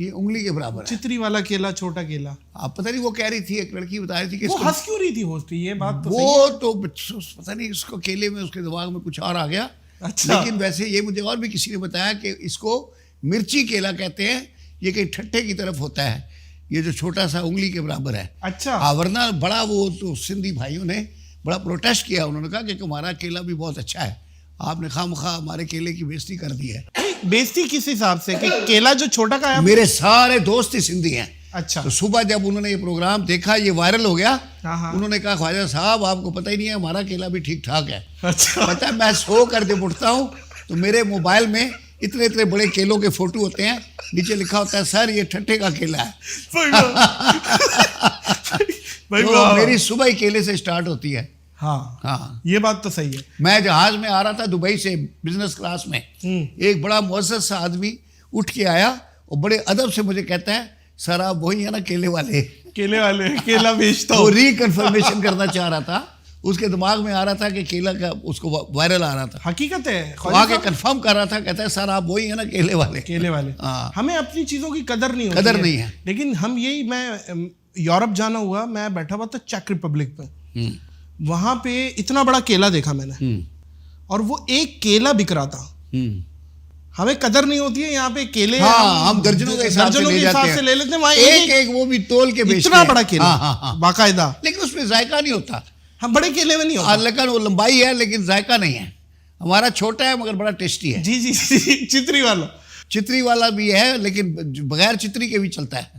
یہ انگلی کے برابر ہے. چتری والا کیلا, چھوٹا کیلا. آپ پتہ نہیں وہ کہہ رہی تھی, ایک لڑکی بتا رہی تھی کہ وہ ہنس کیوں رہی تھی ہوسٹ, یہ بات تو وہ تو پتہ نہیں اس کو کیلے میں اس کے دماغ میں کچھ اور آ گیا. اچھا. لیکن ویسے یہ مجھے اور بھی کسی نے بتایا کہ اس کو مرچی کیلا کہتے ہیں, یہ کہیں ٹھٹے کی طرف ہوتا ہے, یہ جو چھوٹا سا انگلی کے برابر ہے. اچھا. ورنہ بڑا وہ تو سندھی بھائیوں نے بڑا پروٹیسٹ کیا, انہوں نے کہا کہ ہمارا کیلا بھی بہت اچھا ہے, آپ نے خواہ ہمارے کیلے کی بےزتی کر دی ہے. بےزتی کس حساب سے کہ کیلا جو چھوٹا کا ہے؟ میرے سارے دوست ہی سندھی ہیں. اچھا. تو صبح جب انہوں نے یہ پروگرام دیکھا, یہ وائرل ہو گیا, ہاں. انہوں نے کہا خواجہ صاحب آپ کو پتہ ہی نہیں ہے ہمارا کیلا بھی ٹھیک ٹھاک ہے. اچھا. پتہ ہے میں سو کر جب اٹھتا ہوں تو میرے موبائل میں اتنے بڑے کیلوں کے فوٹو ہوتے ہیں, نیچے لکھا ہوتا ہے سر یہ ٹھٹے کا کیلا ہے. تو میری صبح ہی کیلے سے سٹارٹ ہوتی ہے. ہاں, یہ بات تو صحیح ہے. میں جہاز میں آ رہا تھا دبئی سے بزنس کلاس میں, ایک بڑا معزز سا آدمی اٹھ کے آیا اور بڑے ادب سے مجھے کہتا ہے سر آپ وہی ہیں نا کیلے والے کیلا بیچتا ہوں. وہ ری کنفرمیشن کرنا چاہ رہا تھا, اس کے دماغ میں آ رہا تھا کہ کیلا کا اس کو وائرل آ رہا تھا. حقیقت ہے, آ کے کنفرم کر رہا تھا, کہتا ہے سر آپ وہی ہیں نا کیلے والے. ہمیں اپنی چیزوں کی قدر نہیں ہے. لیکن ہم یہی, میں یورپ جانا ہوا, میں بیٹھا ہوا تھا چیک ریپبلک پہ, وہاں پہ اتنا بڑا کیلا دیکھا میں نے, اور وہ ایک کیلا بک رہا تھا. ہمیں قدر نہیں ہوتی ہے, یہاں پہ کیلے ہم درجنوں کے حساب سے لے لیتے ہیں, ایک وہ بھی تول کے بیچتے ہیں. اتنا بڑا کیلا باقاعدہ, لیکن اس میں ذائقہ نہیں ہوتا. ہم بڑے کیلے میں نہیں ہوتا, لیکن وہ لمبائی ہے لیکن ذائقہ نہیں ہے. ہمارا چھوٹا ہے مگر بڑا ٹیسٹی ہے. جی. چتری والا بھی ہے لیکن بغیر چتری کے بھی چلتا ہے.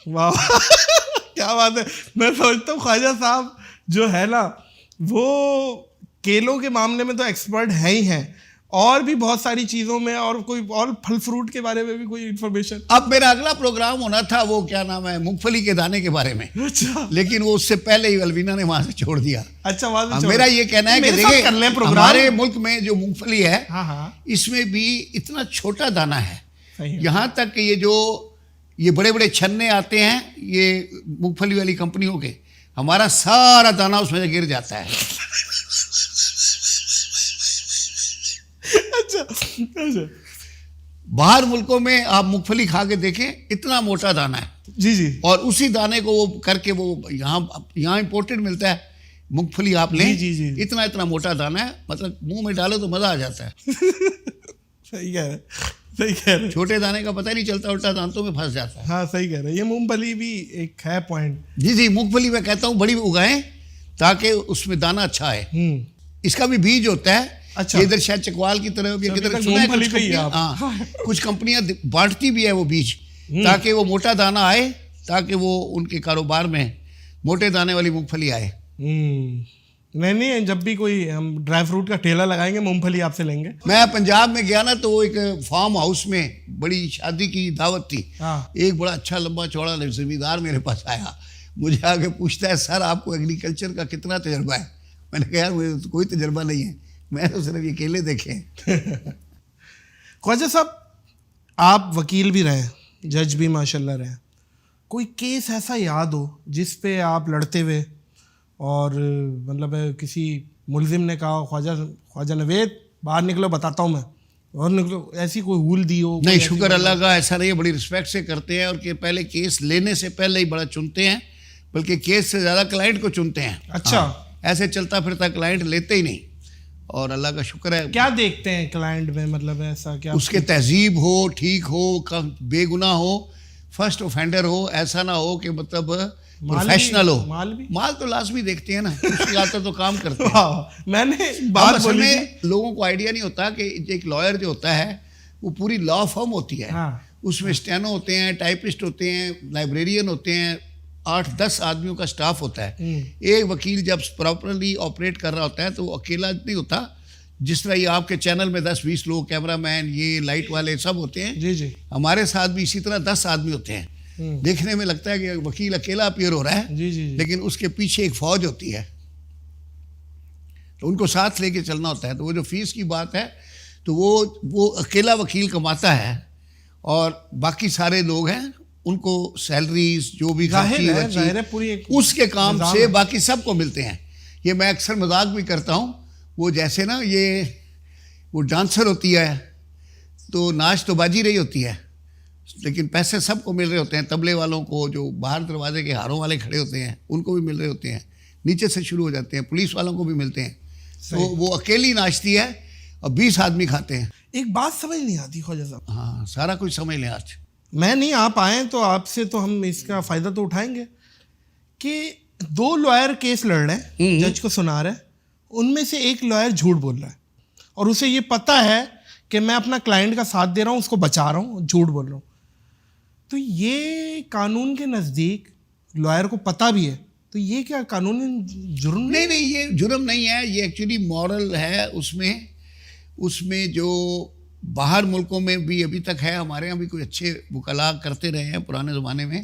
واہ کیا بات ہے. میں سوچتا ہوں خواجہ صاحب جو ہے نا وہ کیلوں کے معاملے میں تو ایکسپرٹ ہے ہی ہیں, اور بھی بہت ساری چیزوں میں, اور کوئی اور پھل فروٹ کے بارے میں بھی کوئی انفارمیشن. اب میرا اگلا پروگرام ہونا تھا وہ کیا نام ہے مونگ پھلی کے دانے کے بارے میں. اچھا. لیکن وہ اس سے پہلے ہی الوینا نے وہاں سے چھوڑ دیا. اچھا. میرا یہ کہنا ہے کہ دیکھیں ہمارے ملک میں جو مونگ پھلی ہے اس میں بھی اتنا چھوٹا دانہ ہے, یہاں تک کہ یہ بڑے بڑے چھنے آتے ہیں یہ مونگ پھلی والی کمپنیوں کے, ہمارا سارا دانہ اس میں گر جاتا ہے. باہر ملکوں میں آپ مونگ پھلی کھا کے دیکھیں اتنا موٹا دانہ ہے. جی. اور اسی دانے کو وہ کر کے وہ یہاں امپورٹڈ ملتا ہے مونگ پھلی آپ لیں. جی. اتنا موٹا دانہ ہے, مطلب منہ میں ڈالو تو مزہ آ جاتا ہے. صحیح کہہ رہے. چھوٹے دانے کا پتہ نہیں چلتا, الٹا دانتوں میں پھنس جاتا ہے. ہاں صحیح کہہ رہے. یہ مونگ پھلی بھی ایک ہے پوائنٹ. جی مونگ پھلی میں کہتا ہوں بڑی اگائیں تاکہ اس میں دانہ اچھا ہے. اس کا بھی بیج ہوتا ہے. اچھا. ادھر شاید چکوال کی طرف کچھ کمپنیاں بانٹتی بھی ہے وہ بیج, تاکہ وہ موٹا دانہ آئے, تاکہ وہ ان کے کاروبار میں موٹے دانے والی مونگ پھلی آئے. نہیں, جب بھی کوئی ہم ڈرائی فروٹ کا ٹھیلا لگائیں گے مونگ پھلی آپ سے لیں گے. میں پنجاب میں گیا نا تو وہ ایک فارم ہاؤس میں بڑی شادی کی دعوت تھی. ایک بڑا اچھا لمبا چوڑا زمیندار میرے پاس آیا, مجھے آ کے پوچھتا ہے سر آپ کو ایگریکلچر کا کتنا تجربہ ہے. میں نے کہا یار مجھے تو کوئی تجربہ نہیں ہے, میں تو صرف یہ کیلے دیکھے ہیں. خواجہ صاحب آپ وکیل بھی رہے, جج بھی ماشاء اللہ رہے, کوئی کیس ایسا یاد ہو جس پہ آپ لڑتے ہوئے اور مطلب کسی ملزم نے کہا خواجہ نوید باہر نکلو بتاتا ہوں میں, اور نکلو, ایسی کوئی ہول دی ہو؟ نہیں, شکر اللہ کا ایسا نہیں ہے, بڑی رسپیکٹ سے کرتے ہیں, اور کہ پہلے کیس لینے سے پہلے ہی بڑا چنتے ہیں, بلکہ کیس سے زیادہ کلائنٹ کو چنتے ہیں. اچھا. ایسے چلتا پھرتا کلائنٹ لیتے ہی نہیں, اور اللہ کا شکر ہے. کیا دیکھتے ہیں کلائنٹ میں, مطلب ایسا کیا اس کے تہذیب ہو, ٹھیک ہو, بے گناہ ہو, فرسٹ اوفینڈر ہو, ایسا نہ ہو کہ مطلب پروفیشنل ہو. مال تو لازمی دیکھتے ہیں نا, اس کی آتا تو کام کرتے ہیں. میں نے بات بولی, لوگوں کو آئیڈیا نہیں ہوتا کہ ایک لائر جو ہوتا ہے وہ پوری لا فرم ہوتی ہے, اس میں اسٹینو ہوتے ہیں, ٹائپسٹ ہوتے ہیں, لائبریرین ہوتے ہیں, 8-10 آدمیوں کا سٹاف ہوتا ہے. ایک وکیل جب پراپرلی آپریٹ کر رہا ہوتا ہے تو وہ اکیلا نہیں ہوتا, جس طرح یہ آپ کے چینل میں 10-20 لوگ, کیمرہ مین, یہ لائٹ والے سب ہوتے ہیں. جی. ہمارے ساتھ بھی اسی طرح 10 آدمی ہوتے ہیں. دیکھنے میں لگتا ہے کہ وکیل اکیلا اپیئر ہو رہا ہے, لیکن اس کے پیچھے ایک فوج ہوتی ہے, تو ان کو ساتھ لے کے چلنا ہوتا ہے. تو وہ جو فیس کی بات ہے تو وہ اکیلا وکیل کماتا ہے, اور باقی سارے لوگ ہیں ان کو سیلریز جو بھی اس کے کام سے باقی سب کو ملتے ہیں. یہ میں اکثر مذاق بھی کرتا ہوں, وہ جیسے نا وہ ڈانسر ہوتی ہے تو ناچ تو باجی رہی ہوتی ہے, لیکن پیسے سب کو مل رہے ہوتے ہیں, تبلے والوں کو, جو باہر دروازے کے ہاروں والے کھڑے ہوتے ہیں ان کو بھی مل رہے ہوتے ہیں, نیچے سے شروع ہو جاتے ہیں, پولیس والوں کو بھی ملتے ہیں. تو وہ اکیلی ناشتی ہے اور 20 آدمی کھاتے ہیں. ایک بات سمجھ نہیں آتی خواجہ صاحب. ہاں, سارا کچھ سمجھ لیں آج. میں نہیں, آپ آئیں تو آپ سے تو ہم اس کا فائدہ تو اٹھائیں گے کہ 2 لائر کیس لڑ رہے ہیں, جج کو سنا رہے ہیں, ان میں سے ایک لائر جھوٹ بول رہا ہے اور اسے یہ پتہ ہے کہ میں اپنا کلائنٹ کا ساتھ دے رہا ہوں, اس کو بچا رہا ہوں, جھوٹ بول رہا ہوں. تو یہ قانون کے نزدیک لائر کو پتہ بھی ہے, تو یہ کیا قانونی جرم نہیں, یہ جرم نہیں ہے, یہ ایکچولی مورل ہے. اس میں جو باہر ملکوں میں بھی ابھی تک ہے, ہمارے یہاں بھی کوئی اچھے وکلاء کرتے رہے ہیں پرانے زمانے میں,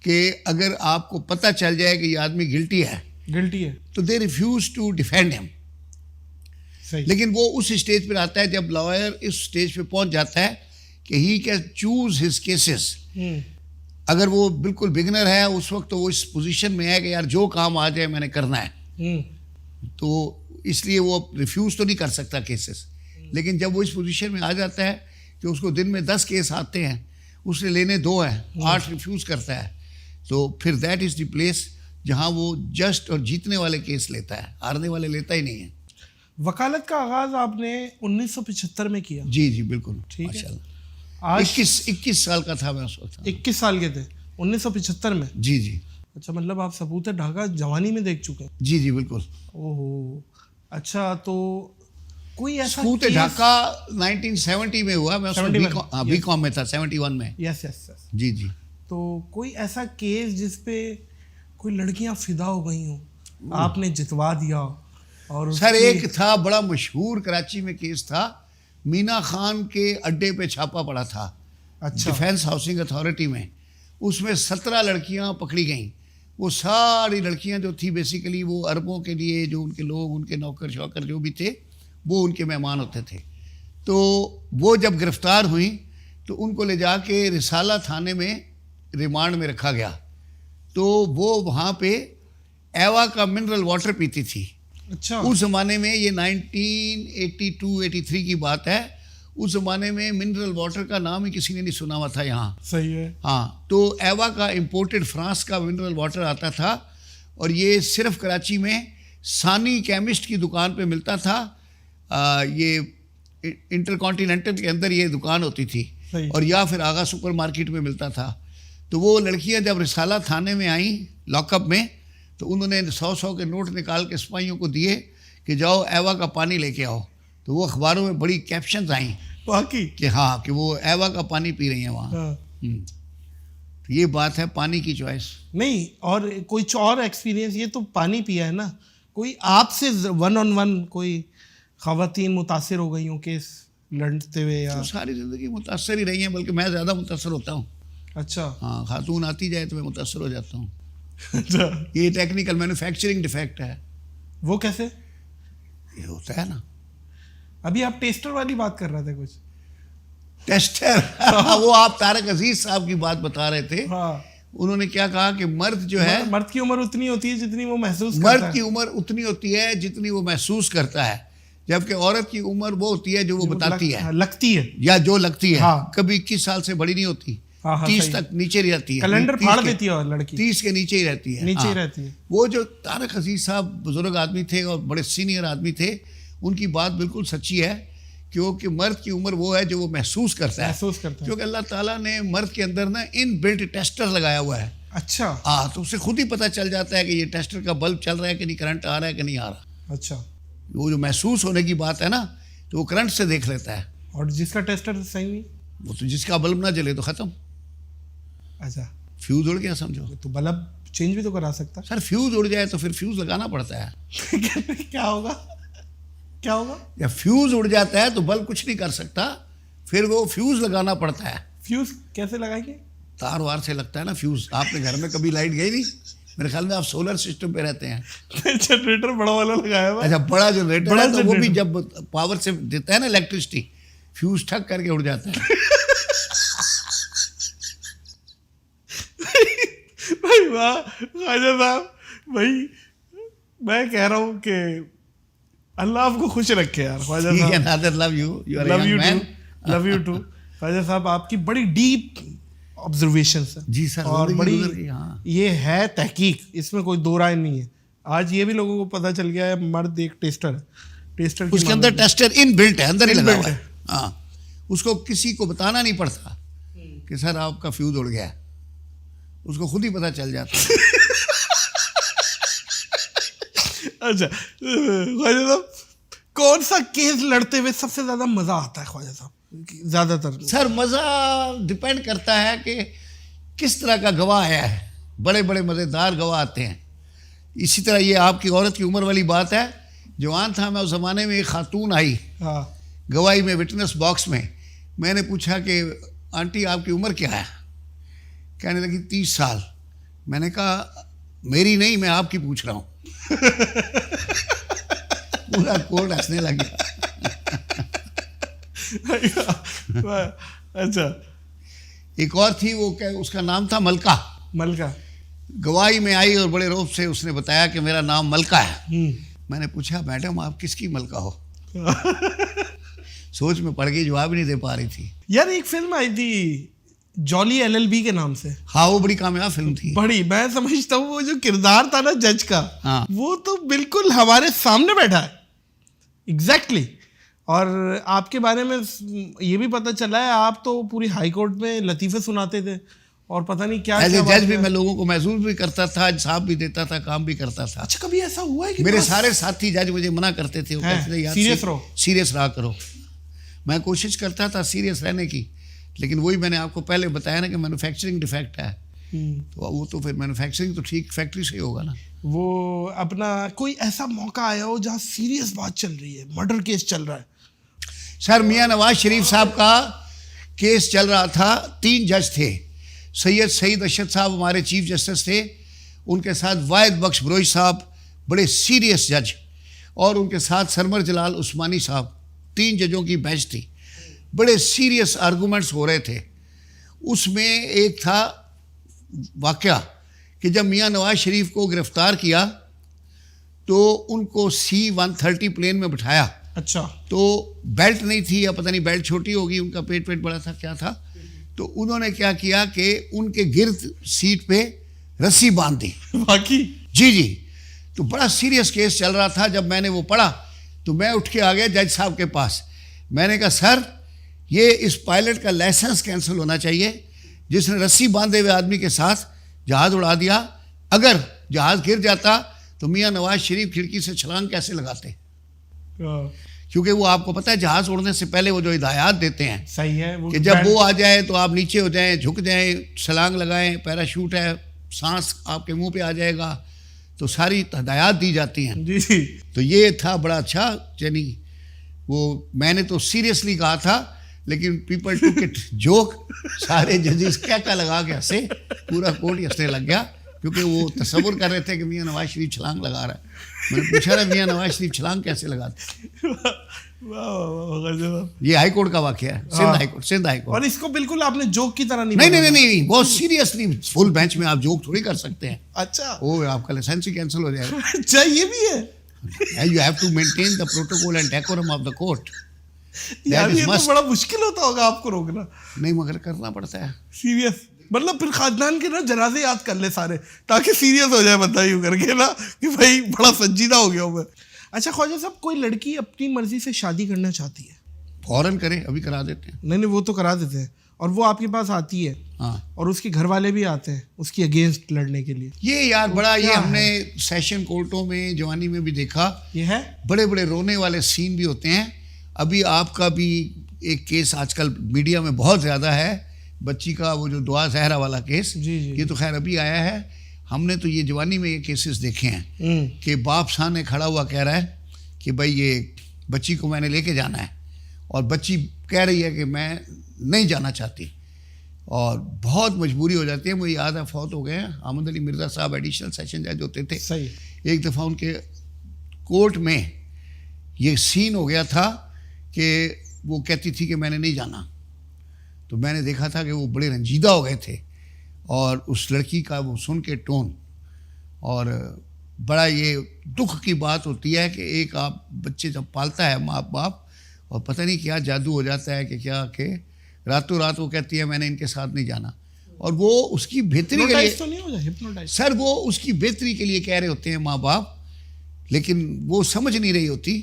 کہ اگر آپ کو پتہ چل جائے کہ یہ آدمی گلٹی ہے تو دے ریفیوز ٹو ڈیفینڈ ہم. لیکن وہ اس اسٹیج پہ آتا ہے جب لائر اس اسٹیج پہ پہنچ جاتا ہے کہ he can choose his cases. اگر وہ بالکل بگنر ہے اس وقت تو وہ اس پوزیشن میں ہے کہ یار جو کام آ جائے میں نے کرنا ہے, تو اس لیے وہ ریفیوز تو نہیں کر سکتا کیسز. لیکن جب وہ اس پوزیشن میں آ جاتا ہے کہ اس کو دن میں 10 کیس آتے ہیں, اس نے لینے 2 ہیں, 8 ریفیوز کرتا ہے, تو پھر دیٹ از دی پلیس جہاں وہ جسٹ اور جیتنے والے کیس لیتا ہے, ہارنے والے لیتا ہی نہیں ہے. وکالت کا آغاز آپ نے 1975 میں کیا؟ جی بالکل, ٹھیک ہے. آج 21 سال کا تھا میں اس وقت. 21 سال کے تھے 1975 میں؟ جی. اچھا, مطلب آپ ثبوت ڈھاکہ جوانی میں دیکھ چکے ہیں؟ جی بالکل. اوہ اچھا, تو کوئی ایسا ثبوت ڈھاکہ 1970 میں ہوا, میں اس میں بی کام میں تھا, 71 میں. یس. جی. تو کوئی ایسا کیس جس پہ کوئی لڑکیاں فدا ہو گئی ہوں, آپ نے جتوا دیا ہو؟ اور سر ایک تھا بڑا مشہور کراچی میں کیس تھا, مینا خان کے اڈے پہ چھاپا پڑا تھا, اچھا, ڈیفینس ہاؤسنگ اتھارٹی میں. اس میں 17 لڑکیاں پکڑی گئیں. وہ ساری لڑکیاں جو تھی بیسیکلی وہ عربوں کے لیے, جو ان کے لوگ, ان کے نوکر شوکر جو بھی تھے, وہ ان کے مہمان ہوتے تھے. تو وہ جب گرفتار ہوئیں تو ان کو لے جا کے رسالہ تھانے میں ریمانڈ میں رکھا گیا. تو وہ وہاں پہ ایوا کا منرل واٹر پیتی تھی. اچھا, اس زمانے میں, یہ 1982-83 کی بات ہے, اس زمانے میں منرل واٹر کا نام ہی کسی نے نہیں سنا ہوا تھا یہاں. صحیح ہے. ہاں, تو ایوا کا امپورٹڈ فرانس کا منرل واٹر آتا تھا, اور یہ صرف کراچی میں ثانی کیمسٹ کی دکان پہ ملتا تھا. یہ انٹر کانٹیننٹل کے اندر یہ دکان ہوتی تھی, اور یا پھر آغا سپر مارکیٹ میں ملتا تھا. تو وہ لڑکیاں جب رسالہ تھانے میں آئیں لاک اپ میں, تو انہوں نے 100 کے نوٹ نکال کے سپاہیوں کو دیے کہ جاؤ ایوا کا پانی لے کے آؤ. تو وہ اخباروں میں بڑی کیپشنز آئیں باقی کہ ہاں کہ وہ ایوا کا پانی پی رہی ہیں وہاں. تو یہ بات ہے پانی کی چوائس. نہیں, اور کوئی اور ایکسپیرینس, یہ تو پانی پیا ہے نا, کوئی آپ سے 1 on 1 کوئی خواتین متاثر ہو گئی ہوں کیس لڑتے ہوئے؟ یا ساری زندگی متاثر ہی رہی ہیں, بلکہ میں زیادہ متاثر ہوتا ہوں. اچھا, ہاں, خاتون آتی جائے تو میں متاثر ہو جاتا ہوں. اچھا, یہ ٹیکنیکل مینوفیکچرنگ ڈیفیکٹ ہے. وہ کیسے؟ یہ ہوتا ہے نا. ابھی آپ ٹیسٹر والی بات کر رہے تھے کچھ. ٹیسٹر وہ آپ طارق عزیز صاحب کی بات بتا رہے تھے. ہاں, انہوں نے کیا کہا کہ مرد جو ہے, مرد کی عمر اتنی ہوتی ہے جتنی وہ محسوس کرتا ہے. مرد کی عمر اتنی ہوتی ہے جتنی وہ محسوس کرتا ہے, جبکہ عورت کی عمر وہ ہوتی ہے جو وہ بتاتی ہے, لگتی ہے, یا جو لگتی ہے. ہاں, کبھی 21 سال سے بڑی نہیں ہوتی, 30 تک نیچے رہتی ہے, کیلنڈر پھاڑ دیتی ہے لڑکی, 30 کے نیچے ہی رہتی ہے, نیچے ہی رہتی ہے. وہ جو طارق عزیز صاحب بزرگ آدمی تھے اور بڑے سینئر آدمی تھے, ان کی بات بالکل سچی ہے, کیونکہ مرد کی عمر وہ ہے جو وہ محسوس کرتا ہے. کیونکہ اللہ تعالیٰ نے مرد کے اندر نا ان بلٹ ٹیسٹر لگایا ہوا ہے. اچھا, ہاں, تو اسے خود ہی پتہ چل جاتا ہے کہ یہ ٹیسٹر کا بلب چل رہا ہے کہ نہیں, کرنٹ آ رہا ہے کہ نہیں آ رہا. اچھا, وہ جو محسوس ہونے کی بات ہے نا, تو وہ کرنٹ سے دیکھ لیتا ہے. اور جس کا ٹیسٹر صحیح نہیں, وہ تو جس کا بلب نہ جلے تو ختم. اچھا, فیوز اڑ گیا سمجھو, تو بلب چینج بھی تو کرا سکتا. سر فیوز اڑ جائے تو پھر فیوز لگانا پڑتا ہے. کیا ہوگا, کیا ہوگا؟ یا فیوز اڑ جاتا ہے تو بلب کچھ نہیں کر سکتا, پھر وہ فیوز لگانا پڑتا ہے. فیوز کیسے لگائیں گے؟ تار وار سے لگتا ہے نا فیوز. آپ نے گھر میں کبھی لائٹ گئی نہیں؟ میرے خیال میں آپ سولر سسٹم پہ رہتے ہیں. جنریٹر بڑا والا لگایا ہوا. اچھا, بڑا جنریٹر ہے, تو وہ بھی جب پاور سے دیتا ہے نا الیکٹرسٹی, فیوز ٹھک کر کے اڑ جاتا ہے. بھائی واہ خواجہ صاحب, بھائی میں کہہ رہا ہوں کہ اللہ آپ کو خوش رکھے یار Khwaja Sahab. Nadir, love you, love you too, love you too. Khwaja Sahab آپ کی بڑی ڈیپ آبزرویشنس ہیں جی سر، اور بڑی ہاں یہ ہے تحقیق، اس میں کوئی دو رائے نہیں ہے. آج یہ بھی لوگوں کو پتہ چل گیا ہے مرد ایک ٹیسٹر ہے. ٹیسٹر اس کے اندر ٹیسٹر ان بلٹ ہے، اندر ہی لگا ہوا ہے. ہاں اس کو کسی کو بتانا نہیں پڑتا کہ سر آپ کا فیوز اڑ گیا، اس کو خود ہی پتہ چل جاتا ہے. اچھا خواجہ صاحب کون سا کیس لڑتے ہوئے سب سے زیادہ مزہ آتا ہے خواجہ صاحب زیادہ تر؟ سر مزہ ڈپینڈ کرتا ہے کہ کس طرح کا گواہ آیا ہے. بڑے بڑے مزیدار گواہ آتے ہیں. اسی طرح یہ آپ کی عورت کی عمر والی بات ہے. جوان تھا میں اس زمانے میں، ایک خاتون آئی ہاں گواہی میں وٹنس باکس میں. میں نے پوچھا کہ آنٹی آپ کی عمر کیا ہے؟ کہنے لگی 30 سال. میں نے کہا میری نہیں، میں آپ کی پوچھ رہا ہوں. پورا کورٹ ہنسنے لگ گیا. اچھا ایک اور تھی، وہ اس کا نام تھا ملکہ. ملکہ گواہی میں آئی اور بڑے روب سے اس نے بتایا کہ میرا نام ملکہ ہے. میں نے پوچھا میڈم آپ کس کی ملکہ ہو؟ سوچ میں پڑ گئی، جواب نہیں دے پا رہی تھی. یار ایک فلم آئی تھی جولی LLB کے نام سے. ہاں وہ بڑی کامیاب فلم تھی. بڑی، میں سمجھتا ہوں وہ جو کردار تھا نا جج کا، ہاں وہ تو بالکل ہمارے سامنے بیٹھا ہے ایگزیکٹلی. اور آپ کے بارے میں یہ بھی پتہ چلا ہے آپ تو پوری ہائی کورٹ میں لطیفے سناتے تھے اور پتہ نہیں کیا. ایز اے جج بھی میں لوگوں کو محسوس بھی کرتا تھا، انصاف بھی دیتا تھا، کام بھی کرتا تھا. اچھا کبھی ایسا ہوا ہے کہ میرے سارے ساتھی جج مجھے منع کرتے تھے، وہ کہتے تھے یار سیریس رہو، سیریس رہا کرو. میں کوشش کرتا تھا سیریس رہنے کی، لیکن وہی میں نے آپ کو پہلے بتایا نا کہ مینوفیکچرنگ ڈیفیکٹ ہے. تو وہ تو پھر مینوفیکچرنگ تو ٹھیک فیکٹری سے ہی ہوگا نا. وہ اپنا کوئی ایسا موقع آیا ہو جہاں سیریس بات چل رہی ہے، مرڈر کیس چل رہا ہے؟ سر میاں نواز شریف صاحب کا کیس چل رہا تھا. 3 جج تھے. سید سعید ارشد صاحب ہمارے چیف جسٹس تھے، ان کے ساتھ واحد بخش بروش صاحب بڑے سیریس جج، اور ان کے ساتھ سرمر جلال عثمانی صاحب. 3 ججوں کی بینچ تھی. بڑے سیریس آرگومنٹس ہو رہے تھے. اس میں ایک تھا واقعہ کہ جب میاں نواز شریف کو گرفتار کیا تو ان کو C-130 پلین میں بٹھایا. اچھا. تو بیلٹ نہیں تھی، یا پتہ نہیں بیلٹ چھوٹی ہوگی، ان کا پیٹ بڑا تھا، کیا تھا. تو انہوں نے کیا کیا کہ ان کے گرد سیٹ پہ رسی باندھ دی. باقی جی. تو بڑا سیریس کیس چل رہا تھا. جب میں نے وہ پڑھا تو میں اٹھ کے آ گیا جج صاحب کے پاس. میں نے کہا سر یہ اس پائلٹ کا لائسنس کینسل ہونا چاہیے جس نے رسی باندھے ہوئے آدمی کے ساتھ جہاز اڑا دیا. اگر جہاز گر جاتا تو میاں نواز شریف کھڑکی سے چھلانگ کیسے لگاتے؟ کیونکہ وہ آپ کو پتہ ہے جہاز اڑنے سے پہلے وہ جو ہدایات دیتے ہیں، صحیح ہے کہ جب وہ آ جائے تو آپ نیچے ہو جائیں، جھک جائیں، چھلانگ لگائیں، پیراشوٹ ہے، سانس آپ کے منہ پہ آ جائے گا، تو ساری ہدایات دی جاتی ہیں. جی. تو یہ تھا بڑا اچھا. یعنی وہ میں نے تو سیریسلی کہا تھا، لیکن پیپل ٹوک اٹ جوک. سارے ججز کیا لگا کے ہنسے، پورا کورٹ ہنسنے لگ گیا، کیونکہ وہ تصور کر رہے تھے کہ میاں نواز شریف چھلانگ لگا رہا ہے. میں نے پوچھا رہا میاں نواز شریف چھلانگ کیسے لگاتے؟ یہ ہائی کورٹ کا واقعہ ہے، سندھ ہائی کورٹ. اور اس کو بالکل آپ نے جوک کی طرح نہیں. نہیں بہت سیریسلی. فل بینچ میں آپ جوک تھوڑی کر سکتے ہیں. اچھا وہ آپ کا لائسنس ہی کینسل ہو جائے گا. اچھا یہ بھی ہے. You have to maintain the protocol and decorum of the court. یار یہ تو بڑا مشکل ہوتا ہوگا آپ کو روکنا. نہیں مگر کرنا پڑتا ہے. سیریس مطلب پھر خاندان کے نا جنازے یاد کر لے سارے، تاکہ سیریس ہو جائے بندہ یوں کر کے نا کہ بھائی بڑا سنجیدہ ہو گیا ہوں میں. اچھا خواجہ صاحب کوئی لڑکی اپنی مرضی سے شادی کرنا چاہتی ہے، فوراً کرے، ابھی کرا دیتے ہیں. نہیں وہ تو کرا دیتے ہیں، اور وہ آپ کے پاس آتی ہے ہاں، اور اس کے گھر والے بھی آتے ہیں اس کی اگینسٹ لڑنے کے لیے. یہ یار بڑا، یہ ہم نے سیشن کورٹوں میں جوانی میں بھی دیکھا. یہ ہے بڑے بڑے رونے والے سین بھی ہوتے ہیں. ابھی آپ کا بھی ایک کیس آج کل میڈیا میں بہت زیادہ ہے، بچی کا وہ جو دعا زہرا والا کیس. جی. یہ تو خیر ابھی آیا ہے. ہم نے تو یہ جوانی میں یہ کیسز دیکھے ہیں کہ باپ سامنے کھڑا ہوا کہہ رہا ہے کہ بھائی یہ بچی کو میں نے لے کے جانا ہے، اور بچی کہہ رہی ہے کہ میں نہیں جانا چاہتی، اور بہت مجبوری ہو جاتی ہے. وہ یاد ہے فوت ہو گئے ہیں احمد علی مرزا صاحب، ایڈیشنل سیشن جج ہوتے تھے. صحیح. ایک دفعہ ان کے کورٹ میں یہ سین ہو گیا تھا کہ وہ کہتی تھی کہ میں نے نہیں جانا. تو میں نے دیکھا تھا کہ وہ بڑے رنجیدہ ہو گئے تھے، اور اس لڑکی کا وہ سن کے ٹون، اور بڑا یہ دکھ کی بات ہوتی ہے کہ ایک آپ بچے جب پالتا ہے ماں باپ، اور پتہ نہیں کیا جادو ہو جاتا ہے کہ کیا کہ راتوں رات وہ کہتی ہے میں نے ان کے ساتھ نہیں جانا, اور وہ اس کی بہتری کے لیے تو نہیں ہو جائے ہپنوٹائز سر, وہ اس کی بہتری کے لیے کہہ رہے ہوتے ہیں ماں باپ, لیکن وہ سمجھ نہیں رہی ہوتی.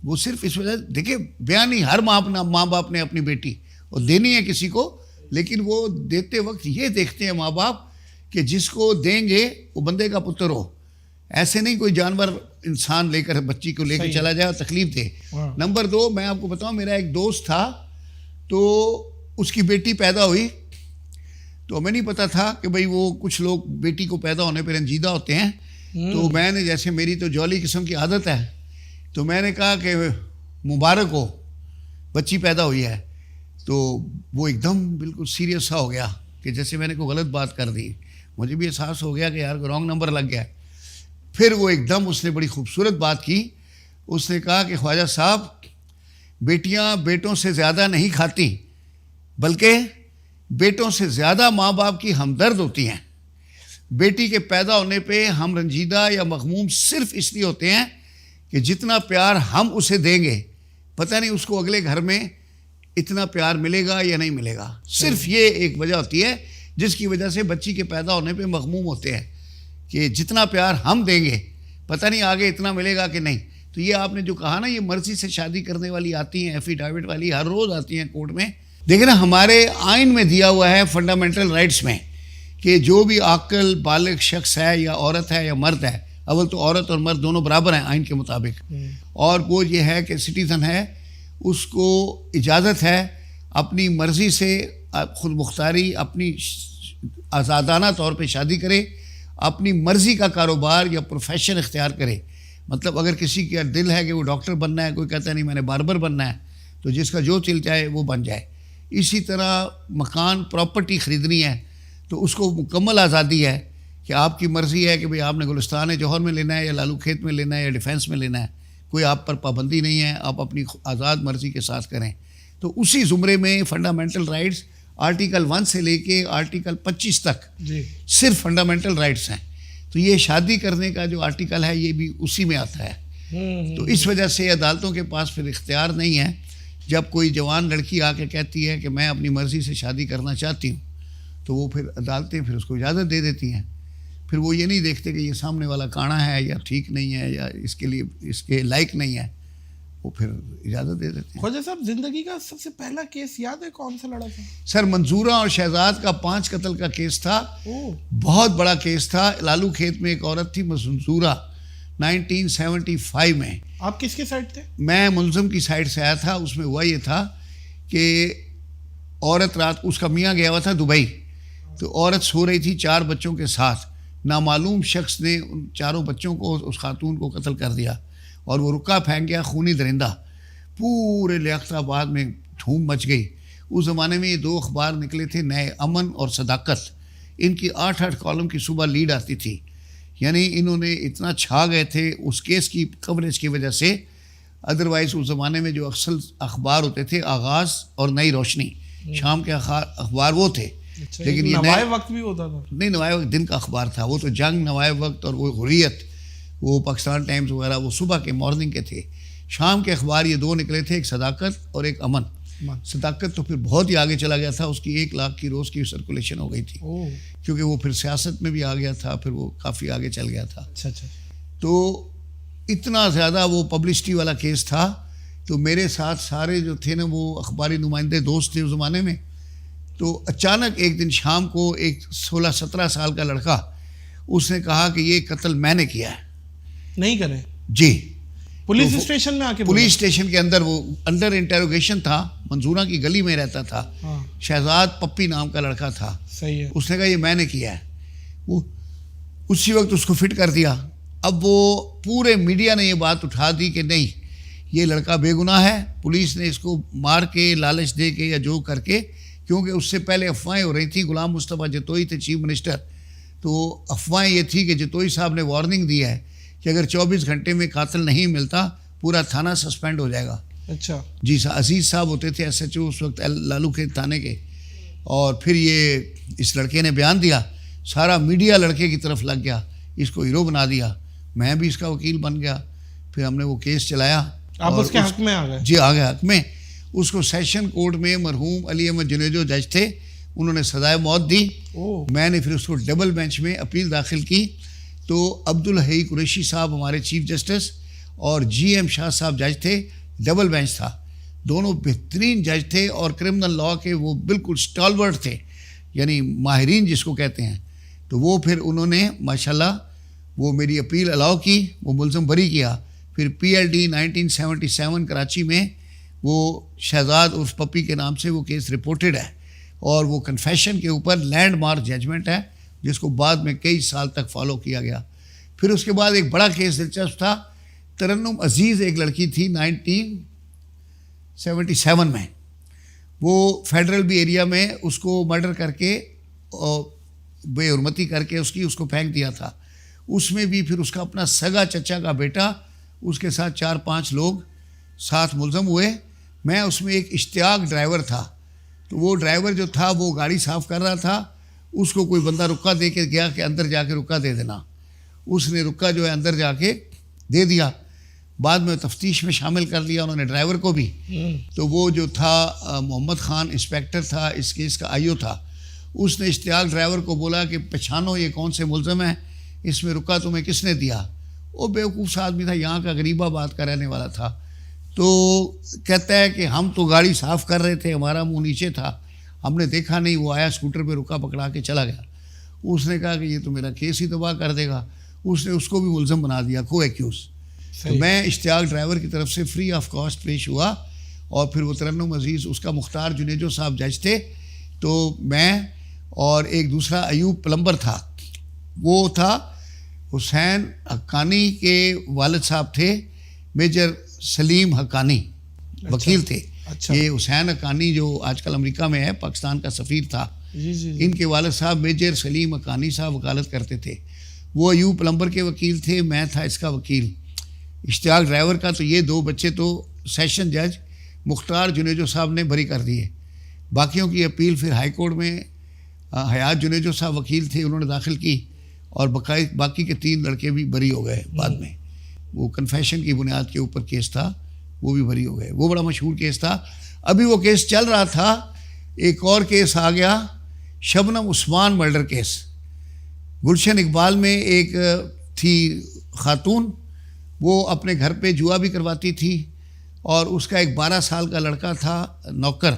وہ صرف اس وجہ دیکھیں بیان نہیں, ہر ماں باپ نے اپنی بیٹی اور دینی ہے کسی کو, لیکن وہ دیتے وقت یہ دیکھتے ہیں ماں باپ کہ جس کو دیں گے وہ بندے کا پتر ہو, ایسے نہیں کوئی جانور انسان لے کر بچی کو لے کے چلا جائے اور تکلیف دے. نمبر 2, میں آپ کو بتاؤں, میرا ایک دوست تھا, تو اس کی بیٹی پیدا ہوئی, تو ہمیں نہیں پتا تھا کہ بھئی وہ کچھ لوگ بیٹی کو پیدا ہونے پہ رنجیدہ ہوتے ہیں. تو میں نے, جیسے میری تو جولی قسم کی عادت ہے, تو میں نے کہا کہ مبارک ہو بچی پیدا ہوئی ہے. تو وہ ایک دم بالکل سیریس سا ہو گیا کہ جیسے میں نے کوئی غلط بات کر دی. مجھے بھی احساس ہو گیا کہ یار رانگ نمبر لگ گیا. پھر وہ ایک دم اس نے بڑی خوبصورت بات کی, اس نے کہا کہ خواجہ صاحب بیٹیاں بیٹوں سے زیادہ نہیں کھاتی, بلکہ بیٹوں سے زیادہ ماں باپ کی ہمدرد ہوتی ہیں. بیٹی کے پیدا ہونے پہ ہم رنجیدہ یا مغموم صرف اس لیے ہوتے ہیں کہ جتنا پیار ہم اسے دیں گے پتہ نہیں اس کو اگلے گھر میں اتنا پیار ملے گا یا نہیں ملے گا. صرف یہ ایک وجہ ہوتی ہے جس کی وجہ سے بچی کے پیدا ہونے پہ مغموم ہوتے ہیں کہ جتنا پیار ہم دیں گے پتہ نہیں آگے اتنا ملے گا کہ نہیں. تو یہ آپ نے جو کہا نا, یہ مرضی سے شادی کرنے والی آتی ہیں, ایفیڈیوٹ والی ہر روز آتی ہیں کورٹ میں. دیکھیں نا, ہمارے آئین میں دیا ہوا ہے فنڈامنٹل رائٹس میں کہ جو بھی عاقل بالغ شخص ہے, یا عورت ہے یا مرد ہے, اول تو عورت اور مرد دونوں برابر ہیں آئین کے مطابق, اور وہ یہ ہے کہ سٹیزن ہے, اس کو اجازت ہے اپنی مرضی سے خود مختاری اپنی آزادانہ طور پہ شادی کرے, اپنی مرضی کا کاروبار یا پروفیشن اختیار کرے. مطلب اگر کسی کا دل ہے کہ وہ ڈاکٹر بننا ہے, کوئی کہتا ہے نہیں میں نے باربر بننا ہے, تو جس کا جو چل جائے وہ بن جائے. اسی طرح مکان پراپرٹی خریدنی ہے تو اس کو مکمل آزادی ہے کہ آپ کی مرضی ہے کہ بھئی آپ نے گلستان جوہر میں لینا ہے یا لالو کھیت میں لینا ہے یا ڈیفینس میں لینا ہے, کوئی آپ پر پابندی نہیں ہے, آپ اپنی آزاد مرضی کے ساتھ کریں. تو اسی زمرے میں فنڈامنٹل رائٹس آرٹیکل 1 سے لے کے آرٹیکل 25 تک صرف فنڈامنٹل رائٹس ہیں. تو یہ شادی کرنے کا جو آرٹیکل ہے یہ بھی اسی میں آتا ہے. تو اس وجہ سے عدالتوں کے پاس پھر اختیار نہیں ہے. جب کوئی جوان لڑکی آ کے کہتی ہے کہ میں اپنی مرضی سے شادی کرنا چاہتی ہوں, تو وہ پھر عدالتیں پھر اس کو اجازت دے دیتی ہیں. پھر وہ یہ نہیں دیکھتے کہ یہ سامنے والا کانا ہے یا ٹھیک نہیں ہے یا اس کے لیے اس کے لائق نہیں ہے, وہ پھر اجازت دے دیتے ہیں. خواجہ صاحب زندگی کا سب سے پہلا کیس یاد ہے کون سا لڑا تھا؟ سر منظورہ اور شہزاد کا 5 قتل کا کیس تھا. بہت بڑا کیس تھا. لالو کھیت میں ایک عورت تھی منظورہ, 1975 میں. آپ کس کے سائڈ تھے؟ میں ملزم کی سائڈ سے آیا تھا. اس میں ہوا یہ تھا کہ عورت رات, اس کا میاں گیا ہوا تھا دبئی, تو عورت سو رہی تھی 4 بچوں کے ساتھ. نامعلوم شخص نے ان 4 بچوں کو, اس خاتون کو قتل کر دیا اور وہ رکا پھینک گیا خونی درندہ. پورے لیاقت آباد میں دھوم مچ گئی. اس زمانے میں یہ 2 اخبار نکلے تھے نئے, امن اور صداقت. ان کی 8 کالم کی صبح لیڈ آتی تھی. یعنی انہوں نے اتنا چھا گئے تھے اس کیس کی کوریج کی وجہ سے. ادروائز اس زمانے میں جو اکثر اخبار ہوتے تھے آغاز اور نئی روشنی, شام کے اخبار وہ تھے. لیکن یہ نوائے وقت بھی ہوتا تھا. نہیں, نوائے وقت دن کا اخبار تھا. وہ تو جنگ, نوائے وقت اور وہ حریت, وہ پاکستان ٹائمز وغیرہ وہ صبح کے مارننگ کے تھے. شام کے اخبار یہ 2 نکلے تھے, ایک صداقت اور ایک امن. صداقت تو پھر بہت ہی آگے چلا گیا تھا, اس کی 1 لاکھ کی روز کی سرکولیشن ہو گئی تھی, کیونکہ وہ پھر سیاست میں بھی آ گیا تھا, پھر وہ کافی آگے چل گیا تھا. تو اتنا زیادہ وہ پبلسٹی والا کیس تھا. تو میرے ساتھ سارے جو تھے نا وہ اخباری نمائندے دوست تھے اس زمانے میں. تو اچانک ایک دن شام کو ایک 16-17 سال کا لڑکا, اس نے کہا کہ یہ قتل میں نے کیا ہے. نہیں کرے جی. پولیس اسٹیشن میں آ کے, پولیس اسٹیشن کے اندر, وہ انڈر انٹروگیشن تھا, منظورہ کی گلی میں رہتا تھا. شہزاد پپی نام کا لڑکا تھا. صحیح ہے. اس نے کہا یہ میں نے کیا ہے. وہ اسی وقت اس کو فٹ کر دیا. اب وہ پورے میڈیا نے یہ بات اٹھا دی کہ نہیں, یہ لڑکا بے گناہ ہے, پولیس نے اس کو مار کے, لالچ دے کے یا جو کر کے, کیونکہ اس سے پہلے افواہیں ہو رہی تھیں. غلام مصطفیٰ جتوئی تھے چیف منسٹر, تو افواہیں یہ تھی کہ جتوئی صاحب نے وارننگ دی ہے کہ اگر 24 گھنٹے میں قاتل نہیں ملتا پورا تھانہ سسپینڈ ہو جائے گا. اچھا جی سر. عزیز صاحب ہوتے تھے SHO اس وقت لالو کھیت تھانے کے. اور پھر یہ اس لڑکے نے بیان دیا, سارا میڈیا لڑکے کی طرف لگ گیا, اس کو ہیرو بنا دیا. میں بھی اس کا وکیل بن گیا. پھر ہم نے وہ کیس چلایا. آپ اس کے حق میں آ گئے؟ جی آ گئے حق میں. اس کو سیشن کورٹ میں مرحوم علی احمد جنیجو جج تھے, انہوں نے سزائے موت دی. میں نے پھر اس کو ڈبل بینچ میں اپیل داخل کی, تو عبدالحی قریشی صاحب ہمارے چیف جسٹس اور جی ایم شاہ صاحب جج تھے, ڈبل بینچ تھا. دونوں بہترین جج تھے اور کرمنل لاء کے وہ بالکل اسٹالورٹ تھے, یعنی ماہرین جس کو کہتے ہیں. تو وہ پھر انہوں نے ماشاءاللہ وہ میری اپیل الاؤ کی, وہ ملزم بری کیا. پھر پی ایل ڈی 1977 کراچی میں وہ شہزاد عرف پپی کے نام سے وہ کیس رپورٹڈ ہے, اور وہ کنفیشن کے اوپر لینڈ مارک ججمنٹ ہے جس کو بعد میں کئی سال تک فالو کیا گیا. پھر اس کے بعد ایک بڑا کیس دلچسپ تھا, ترنم عزیز ایک لڑکی تھی 1977 میں, وہ فیڈرل بی ایریا میں اس کو مرڈر کر کے بے حرمتی کر کے اس کو پھینک دیا تھا. اس میں بھی پھر اس کا اپنا سگا چچا کا بیٹا, اس کے ساتھ 4-5 لوگ ساتھ ملزم ہوئے. میں اس میں ایک اشتیاق ڈرائیور تھا, تو وہ ڈرائیور جو تھا وہ گاڑی صاف کر رہا تھا, اس کو کوئی بندہ رکا دے کے گیا کہ اندر جا کے رکا دے دینا. اس نے رکا جو ہے اندر جا کے دے دیا, بعد میں تفتیش میں شامل کر لیا انہوں نے ڈرائیور کو بھی. تو وہ جو تھا محمد خان انسپیکٹر تھا, اس کیس کا آئی او تھا, اس نے اشتیاق ڈرائیور کو بولا کہ پہچانو یہ کون سے ملزم ہیں, اس میں رکا تمہیں کس نے دیا. وہ بیوقوف سا آدمی تھا, یہاں کا غریب آباد کا رہنے والا تھا. تو کہتا ہے کہ ہم تو گاڑی صاف کر رہے تھے, ہمارا منہ نیچے تھا, ہم نے دیکھا نہیں, وہ آیا اسکوٹر پہ رکا پکڑا کے چلا گیا. اس نے کہا کہ یہ تو میرا کیس ہی تباہ کر دے گا. اس نے اس کو بھی ملزم بنا دیا, کو ایکیوز. تو میں اشتیاق ڈرائیور کی طرف سے فری آف کاسٹ پیش ہوا, اور پھر وہ ترنم عزیز, اس کا مختار جنیجو صاحب جج تھے, تو میں اور ایک دوسرا ایوب پلمبر تھا. وہ تھا حسین حقانی کے والد صاحب تھے, میجر سلیم حقانی وکیل تھے. یہ حسین حقانی جو آج کل امریکہ میں ہے, پاکستان کا سفیر تھا, ان کے والد صاحب میجر سلیم حقانی صاحب وکالت کرتے تھے. وہ ایوب پلمبر کے وکیل تھے, میں تھا اس کا وکیل اشتیاق ڈرائیور کا. تو یہ 2 بچے تو سیشن جج مختار جنیجو صاحب نے بری کر دیے. باقیوں کی اپیل پھر ہائی کورٹ میں حیات جنیجو صاحب وکیل تھے, انہوں نے داخل کی, اور باقی کے 3 لڑکے بھی بری ہو گئے بعد میں. وہ کنفیشن کی بنیاد کے اوپر کیس تھا, وہ بھی بری ہو گئے. وہ بڑا مشہور کیس تھا. ابھی وہ کیس چل رہا تھا, ایک اور کیس آ گیا, شبنم عثمان مرڈر کیس. گلشن اقبال میں ایک تھی خاتون, وہ اپنے گھر پہ جوا بھی کرواتی تھی, اور اس کا ایک 12 سال کا لڑکا تھا نوکر.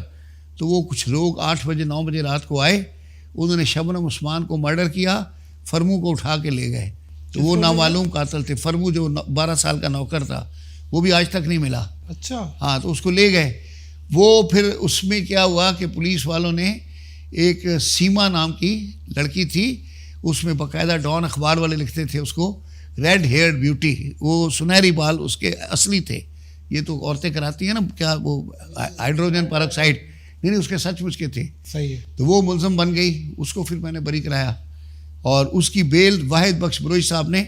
تو وہ کچھ لوگ 8 بجے 9 بجے رات کو آئے, انہوں نے شبنم عثمان کو مرڈر کیا, فرمو کو اٹھا کے لے گئے. تو وہ نامعلوم قاتل تھے. فرمو جو 12 سال کا نوکر تھا وہ بھی آج تک نہیں ملا. اچھا, ہاں, تو اس کو لے گئے. وہ پھر اس میں کیا ہوا کہ پولیس والوں نے ایک سیما نام کی لڑکی تھی, اس میں باقاعدہ ڈان اخبار والے لکھتے تھے اس کو ریڈ ہیئرڈ بیوٹی, وہ سنہری بال اس کے اصلی تھے. یہ تو عورتیں کراتی ہیں نا کیا, وہ ہائیڈروجن پر آکسائڈ, نہیں اس کے سچ مچ کے تھے. صحیح ہے. تو وہ ملزم بن گئی, اس کو پھر میں نے بری کرایا, اور اس کی بیل واحد بخش بروئی صاحب نے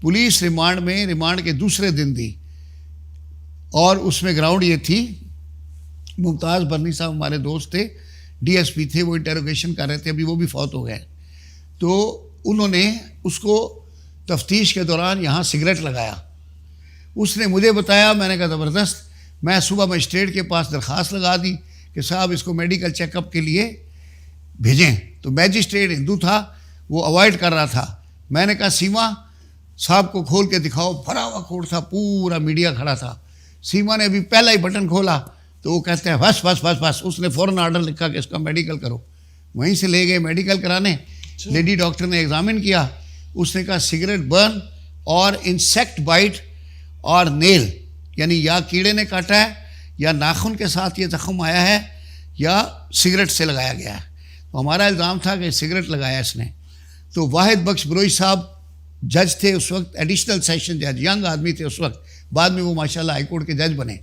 پولیس ریمانڈ کے دوسرے دن دی. اور اس میں گراؤنڈ یہ تھی, ممتاز برنی صاحب ہمارے دوست تھے, ڈی ایس پی تھے, وہ انٹروگیشن کر رہے تھے, ابھی وہ بھی فوت ہو گئے. تو انہوں نے اس کو تفتیش کے دوران یہاں سگریٹ لگایا. اس نے مجھے بتایا, میں نے کہا زبردست. میں صبح مجسٹریٹ کے پاس درخواست لگا دی کہ صاحب اس کو میڈیکل چیک اپ کے لیے بھیجیں. تو میجسٹریٹ ہندو تھا, وہ اوائڈ کر رہا تھا. میں نے کہا سیما صاحب کو کھول کے دکھاؤ. بھرا ہوا کورٹ تھا, پورا میڈیا کھڑا تھا. سیما نے ابھی پہلا ہی بٹن کھولا تو وہ کہتے ہیں بس بس بس بس. اس نے فوراً آرڈر لکھا کہ اس کا میڈیکل کرو. وہیں سے لے گئے میڈیکل کرانے. لیڈی ڈاکٹر نے ایگزامن کیا, اس نے کہا سگریٹ برن اور انسیکٹ بائٹ اور نیل, یعنی یا کیڑے نے کاٹا ہے یا ناخن کے ساتھ یہ زخم آیا ہے یا سگریٹ سے لگایا گیا ہے. تو ہمارا الزام تھا کہ سگریٹ لگایا اس نے. تو واحد بخش بروئی صاحب جج تھے اس وقت, ایڈیشنل سیشن جج, ینگ آدمی تھے اس وقت, بعد میں وہ ماشاءاللہ ہائی کورٹ کے جج بنے.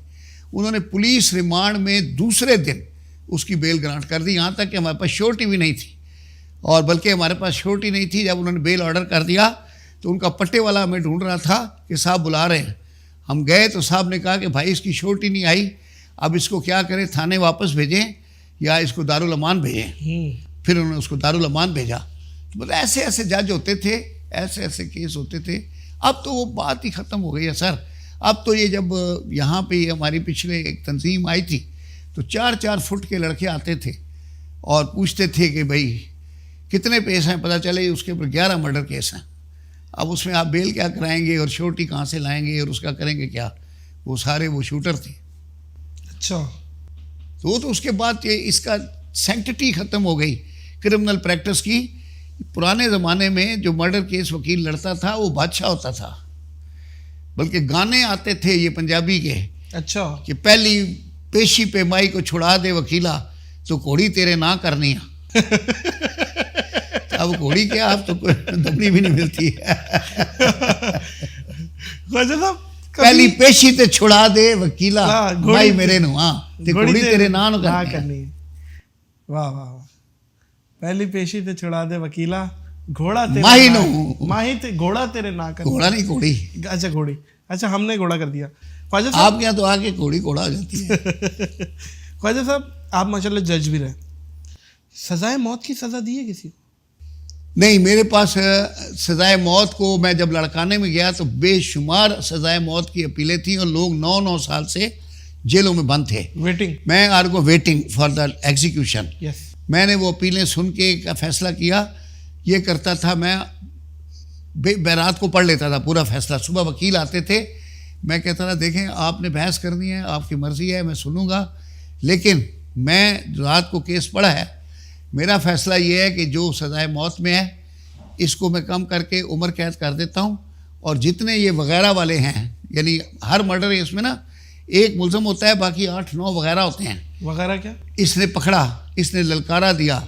انہوں نے پولیس ریمانڈ میں دوسرے دن اس کی بیل گرانٹ کر دی, یہاں تک کہ ہمارے پاس شورٹی بھی نہیں تھی. اور بلکہ ہمارے پاس شورٹی نہیں تھی, جب انہوں نے بیل آرڈر کر دیا تو ان کا پٹے والا ہمیں ڈھونڈ رہا تھا کہ صاحب بلا رہے ہیں. ہم گئے تو صاحب نے کہا کہ بھائی اس کی شورٹی نہیں آئی, اب اس کو کیا کریں, تھانے واپس بھیجیں یا اس کو دارالامان بھیجیں. پھر انہوں نے اس کو دارالامان بھیجا. تو ایسے ایسے جج ہوتے تھے, ایسے ایسے کیس ہوتے تھے. اب تو وہ بات ہی ختم ہو گئی ہے سر. اب تو یہ جب یہاں پہ ہماری پچھلے ایک تنظیم آئی تھی تو 4-4 فٹ کے لڑکے آتے تھے اور پوچھتے تھے کہ بھائی کتنے پیس ہیں، پتہ چلے اس کے اوپر 11 مرڈر کیس ہیں. اب اس میں آپ بیل کیا کرائیں گے اور شورٹی کہاں سے لائیں گے اور اس کا کریں گے کیا؟ وہ سارے وہ شوٹر تھے. اچھا. تو اس کے بعد اس کا سینکٹی ختم ہو گئی کرمنل پریکٹس کی. پرانے زمانے میں جو مرڈر کیس وکیل لڑتا تھا وہ بادشاہ ہوتا تھا، بلکہ گانے آتے تھے یہ پنجابی کے. اچھا. کہ پہلی پیشی پہ مائی کو چھڑا دے وکیلا تو گھوڑی تیرے نہ کرنی ہے. اب گھوڑی کیا، اب تو کوئی دبنی بھی نہیں ملتی ہے. خواجہ صاحب پہلی پیشی تے چھڑا دے وکیلا مائی میرے نو، ہاں تے گھوڑی تیرے نہ کرنی ہے. واہ واہ واہ. پہلی پیشی تے چھڑا دے وکیلا گھوڑا تیرے ماہی نو، ماہی تے گھوڑا تیرے نہ کرنی. گھوڑا نہیں گھوڑی. اچھا گھوڑی. اچھا ہم نے گھوڑا کر دیا. خواجہ آپ صاحب کے یہاں تو آگے گھوڑی گھوڑا ہو جاتی ہے. خواجہ صاحب آپ ماشاءاللہ جج بھی رہے، سزائے موت کی سزا دی ہے کسی کو؟ نہیں، میرے پاس سزائے موت کو میں جب لڑکانے میں گیا تو بے شمار سزائے موت کی اپیلیں تھیں اور لوگ 9 سال سے جیلوں میں بند تھے. ویٹنگ. میں آر کو ویٹنگ فار دا ایگزیکیوشن. یس. میں نے وہ اپیلیں سن کے ایک فیصلہ کیا. یہ کرتا تھا میں رات کو پڑھ لیتا تھا پورا فیصلہ. صبح وکیل آتے تھے، میں کہتا تھا دیکھیں آپ نے بحث کرنی ہے، آپ کی مرضی ہے، میں سنوں گا، لیکن میں رات کو کیس پڑھا ہے، میرا فیصلہ یہ ہے کہ جو سزائے موت میں ہے اس کو میں کم کر کے عمر قید کر دیتا ہوں. اور جتنے یہ وغیرہ والے ہیں، یعنی ہر مرڈر اس میں نا ایک ملزم ہوتا ہے، باقی 8-9 وغیرہ ہوتے ہیں. وغیرہ کیا؟ اس نے پکڑا، اس نے للکارا دیا،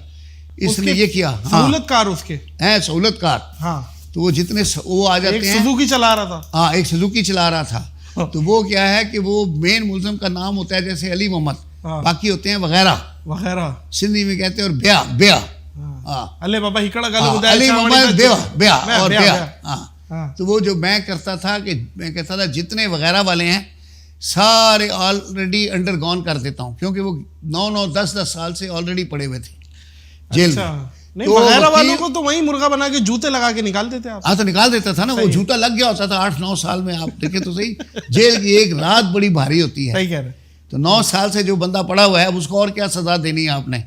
اس نے یہ کیا. سہولت کار اس کے ہیں سہولت کار. ہاں. تو وہ جتنے وہ آ جاتے ہیں. سوزوکی چلا رہا تھا. ہاں، ایک سوزوکی چلا رہا تھا. تو وہ کیا ہے کہ وہ مین ملزم کا نام ہوتا ہے جیسے علی محمد، باقی ہوتے ہیں وغیرہ. وغیرہ سندھی میں کہتے ہیں. اور بیا بیا. ہاں، علی بابا ہکڑا گل ہاں، علی محمد بیا بیا اور بیا. ہاں. تو وہ جو میں کرتا تھا کہ میں کہتا تھا جتنے وغیرہ والے ہیں سارے آلریڈی انڈر گون کر دیتا ہوں، کیونکہ وہ 9 10 سال سے آلریڈی پڑے ہوئے تھے جیل میں. نہیں، وغیرہ والوں کو تو وہیں مرغا بنا کے جوتے لگا کے نکال دیتے آپ. ہاں تو نکال دیتا تھا نا. وہ جھوٹا لگ گیا ہوتا تھا 8-9 سال میں. آپ دیکھیں تو صحیح، جیل کی ایک رات بڑی بھاری ہوتی ہے. صحیح کہہ رہے. تو 9 سال سے جو بندہ پڑا ہوا ہے اب اس کو اور کیا سزا دینی ہے آپ نے،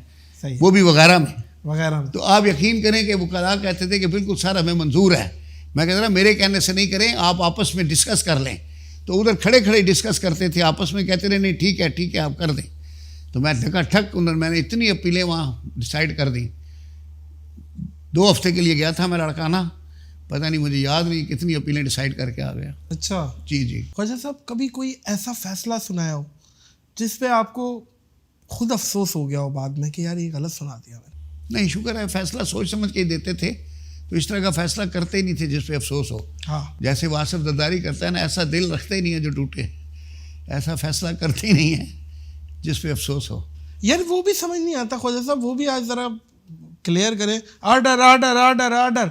وہ بھی وغیرہ میں. وغیرہ میں تو آپ یقین کریں کہ وکلاء کہتے تھے کہ بالکل سر ہمیں منظور ہے. میں کہتا تھا میرے کہنے سے نہیں کریں، آپ آپس میں ڈسکس کر لیں. تو ادھر کھڑے کھڑے ڈسکس کرتے تھے آپس میں، کہتے رہے نہیں ٹھیک ہے آپ کر دیں. تو میں ٹھکا ٹھک میں نے اتنی اپیلیں وہاں ڈیسائیڈ کر دیں. 2 ہفتے کے لیے گیا تھا میں لڑکانا، پتہ نہیں مجھے یاد نہیں کتنی اپیلیں ڈیسائیڈ کر کے آ گیا. اچھا. جی. خواجہ صاحب کبھی کوئی ایسا فیصلہ سنایا ہو جس پہ آپ کو خود افسوس ہو گیا ہو بعد میں کہ یار یہ غلط سنا دیا میں نے؟ نہیں، شکر ہے فیصلہ سوچ سمجھ کے ہی دیتے تھے، تو اس طرح کا فیصلہ کرتے ہی نہیں تھے جس پہ افسوس ہو. ہاں. جیسے واصف درداری کرتا ہے نا، ایسا دل رکھتے ہی نہیں ہے جو ٹوٹے. ایسا فیصلہ کرتے ہی نہیں ہے جس پہ افسوس ہو. یار وہ بھی سمجھ نہیں آتا خواجہ صاحب، وہ بھی آج ذرا کلیئر کریں. آرڈر آرڈر آرڈر آرڈر،